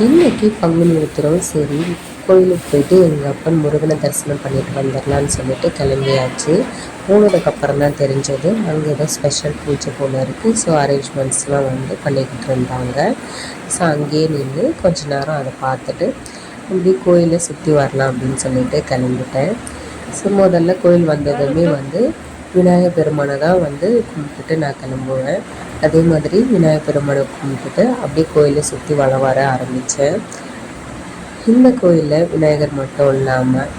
இன்னைக்கு பங்குனி உத்திரம். சரி, கோயிலுக்கு போயிட்டு எங்கள் அப்பன் முருகனை தரிசனம் பண்ணிட்டு வந்துடலான்னு சொல்லிட்டு கிளம்பியாச்சு. போனதுக்கப்புறம் தான் தெரிஞ்சது அங்கே ஏதோ ஸ்பெஷல் பூஜை போல் இருக்குது. ஸோ அரேஞ்ச்மெண்ட்ஸ்லாம் பண்ணிக்கிட்டு இருந்தாங்க. ஸோ அங்கேயே நின்று கொஞ்ச நேரம் அதை பார்த்துட்டு இப்படி கோயிலை சுற்றி வரலாம் அப்படின்னு சொல்லிட்டு கிளம்பிட்டேன். ஸோ முதல்ல கோயில் வந்ததுமே விநாயகர் பெருமானை தான் கும்பிட்டுட்டு நான் கிளம்புவேன். அதே மாதிரி விநாயகர் பெருமானை கும்பிட்டுட்டு அப்படியே கோயிலை சுற்றி வர ஆரம்பித்தேன். இந்த கோயிலில் விநாயகர் மட்டும் இல்லாமல்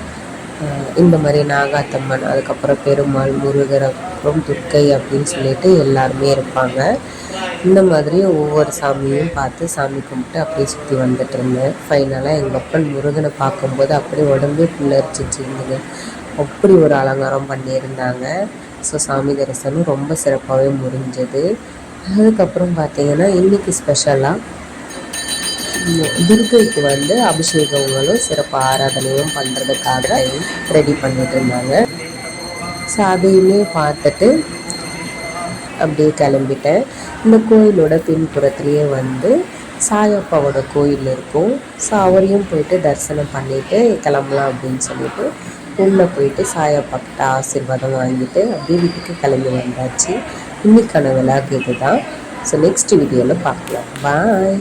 இந்த மாதிரி நாகாத்தம்மன், அதுக்கப்புறம் பெருமாள், முருகர், அப்புறம் துர்க்கை அப்படின்னு சொல்லிட்டு எல்லாருமே இருப்பாங்க. இந்த மாதிரி ஒவ்வொரு சாமியும் பார்த்து சாமி கும்பிட்டு அப்படியே சுற்றி வந்துட்டு இருந்தேன். ஃபைனலாக எங்கள் அப்பன் முருகனை பார்க்கும்போது அப்படியே உடம்பே புல்லரிச்சிச்சு இருந்தது. அப்படி ஒரு அலங்காரம் பண்ணியிருந்தாங்க. ஸோ சாமி தரிசனம் ரொம்ப சிறப்பாகவே முடிஞ்சது. அதுக்கப்புறம் பார்த்திங்கன்னா இன்றைக்கி ஸ்பெஷலாக துர்க்கைக்கு அபிஷேகங்களும் சிறப்பு ஆராதனையும் பண்ணுறதுக்காக ரெடி பண்ணிட்டு இருந்தாங்க. ஸோ அதையுமே பார்த்துட்டு அப்படியே கிளம்பிட்டேன். இந்த கோயிலோட பின்புறத்துலேயே சாயப்பாவோட கோயில் இருக்கும். ஸோ அவரையும் போயிட்டு தரிசனம் பண்ணிவிட்டு கிளம்பலாம் அப்படின்னு சொல்லிட்டு உள்ளே போயிட்டு சாயப்பாக்கிட்ட ஆசீர்வாதம் வாங்கிட்டு அப்படியே வீட்டுக்கு கிளம்பி வந்தாச்சு. இன்னைக்கான விழாக்கு இது தான். ஸோ நெக்ஸ்ட் வீடியோவில் பார்க்கலாம். பாய்.